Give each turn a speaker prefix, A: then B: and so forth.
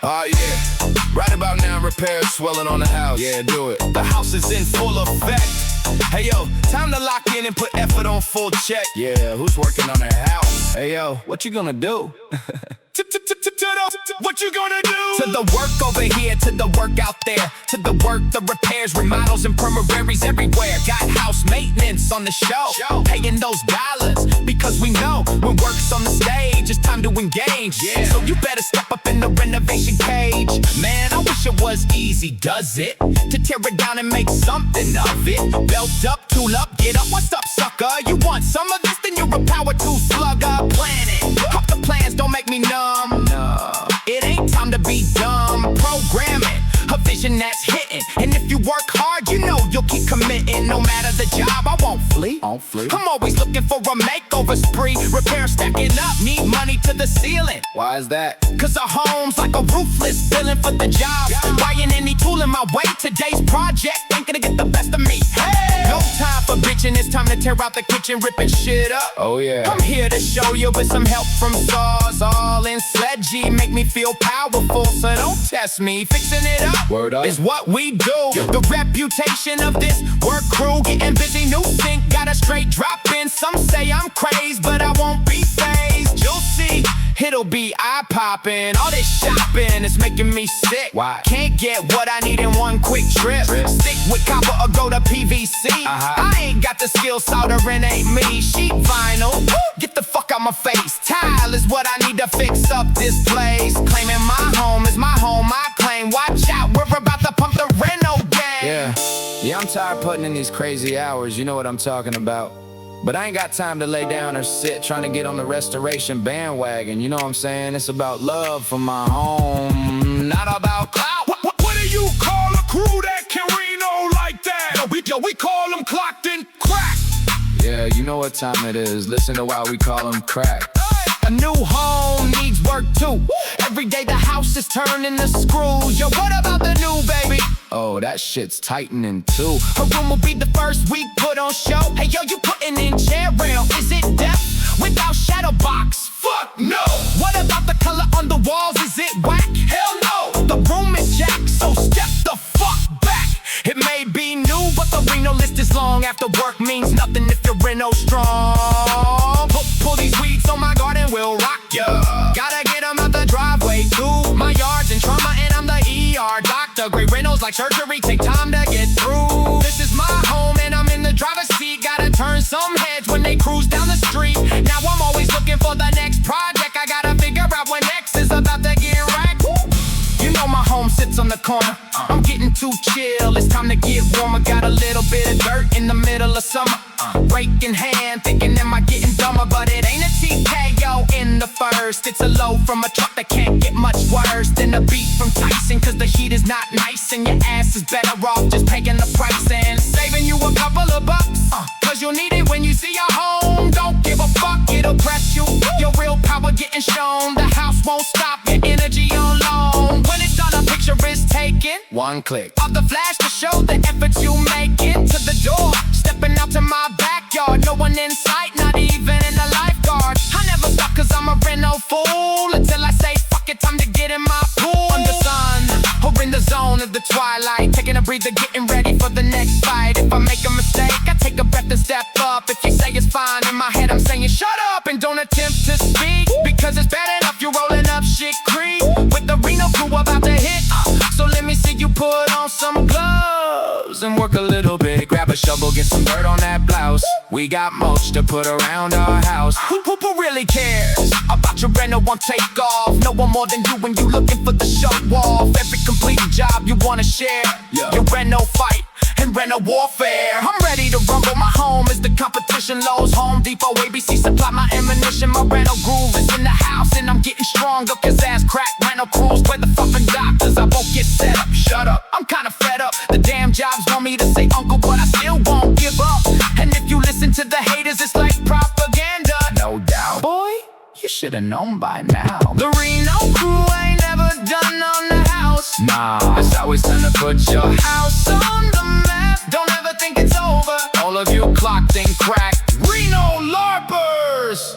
A: Oh yeah, right about now repairs swelling on the house. Yeah, do it. The house is in full effect. Hey yo, time to lock in and put effort on full check. Yeah, who's working on their house? Hey yo, what you gonna do? What you gonna do? To the work over here, to the work out there, to the work, the repairs, remodels, and permaries everywhere. Got house maintenance on the show, paying those dollars because we know when work's on the stage, it's time to engage. Yeah. So you better step up in the renovation cage. Man, I wish it was easy, does it? To tear it down and make something of it. Belt up, tool up, get up, what's up, sucker? You want some of this, then you're a power tool slugger. Plan it, hope the plans don't make me numb. No, it ain't time to be dumb. Programming, a vision that's hitting. And if you work hard, you know you'll keep committing. No matter the job, I won't flee. I'm always looking for a makeover spree. Repair stacking up, need money to the ceiling. Why is that? Cause our home's like a roofless billing for the job. Buying any tool in my way, today's project ain't gonna get the best of me. Hey! No time for bitching, it's time to tear out the kitchen, ripping shit up. Oh yeah, I'm here to show you with some help from saws. All in sledgy, make me feel powerful. So don't test me, fixing it up Word up is what we do. The reputation of this work crew, getting busy, new sync, got a straight drop in. Some say I'm crazed, but I won't be phased. You'll see, it'll be eye-popping. All this shopping is making me sick. Why? Can't get what I need in one quick trip. Stick with copper or go to PVC. I ain't got the skill, soldering ain't me. Sheet vinyl, get the fuck out my face. Tile is what I need to fix up this place. Claiming my home is my home, I claim. Watch out, we're about to pump the Reno gang. Yeah, I'm tired putting in these crazy hours, you know what I'm talking about. But I ain't got time to lay down or sit trying to get on the restoration bandwagon. You know what I'm saying? It's about love for my home, not about clout.
B: What do you call a crew that can Reno like that? We call them clocked and cracked.
A: Yeah, you know what time it is. Listen to why we call them crack.
C: A new home needs work too. Every day the house is turning the screws. Yo, what about the new baby?
A: Oh, that shit's tightening too.
C: Her room will be the first week put on show. Hey yo, you putting in chair rail, is it depth without shadow box?
B: Fuck no!
C: What about the color on the walls, is it whack?
B: Hell no!
C: The room is jacked, so step the fuck back. It may be new, but the Reno list is long. After work means nothing if you're Reno Strong. Pull these weeds on my garden, we'll rock ya. Gotta get them out the driveway too. My yard's in trauma and I'm the ER doctor. Great Renos like surgery, take time to get through. This is my home and I'm in the driver's seat. Gotta turn some heads when they cruise down the street. Now I'm always looking for the next project. I gotta figure out when X is about to get wrecked. You know my home sits on the corner. I'm getting too chill, it's time to get warmer. Got a little bit of dirt in the middle of summer. Rake in hand, thinking am I getting dumber? But it ain't a TKO in the first. It's a low from a truck that can't get much worse than a beat from Tyson. Cause the heat is not nice and your ass is better off just paying the price and saving you a couple of bucks. Cause you'll need it when you see your home. Don't give a fuck, it'll press you. Your real power getting shown. The house won't stop, your energy on loan. When it's done, a picture is taken.
A: One click
C: of the flash to show the efforts you making. To the door, stepping out to my backyard. No one in sight, not even in the lifeguard. I never stop cause I'm a Reno fool. Until I say fuck it, time to get in my pool. Under sun, or in the zone of the twilight. Taking a breather, getting ready for the next fight. If I make a mistake, I take a breath and step up. If you say it's fine, in my head I'm saying shut up and don't attempt to speak. Because it's bad enough you're rolling up shit creep. With the Reno crew about to hit. So let me see you put on some gloves and work a little bit. Grab a shovel, get some dirt on that blouse. We got mulch to put around our house. Who really cares about your Reno one take off? No one more than you when you looking for the show off. Every complete job you wanna share. Your Reno fight and Reno warfare. I'm ready to rumble, my home is the competition. Lowe's, Home Depot, ABC supply my ammunition. My Reno groove is in the house and I'm getting stronger. Cause ass crack, Reno crews, where the fucking doctors? I won't get set up, shut up, I'm kinda fed up. The damn jobs want me to say uncle, but I still won't give up. And if you listen to the haters, it's like propaganda.
A: No doubt.
C: Boy, you should've known by now. The Reno crew ain't never done on the house.
A: Nah, it's always time to put your
C: house on the map. Don't ever think it's over.
A: all of you clocked and cracked
B: Reno LARPers!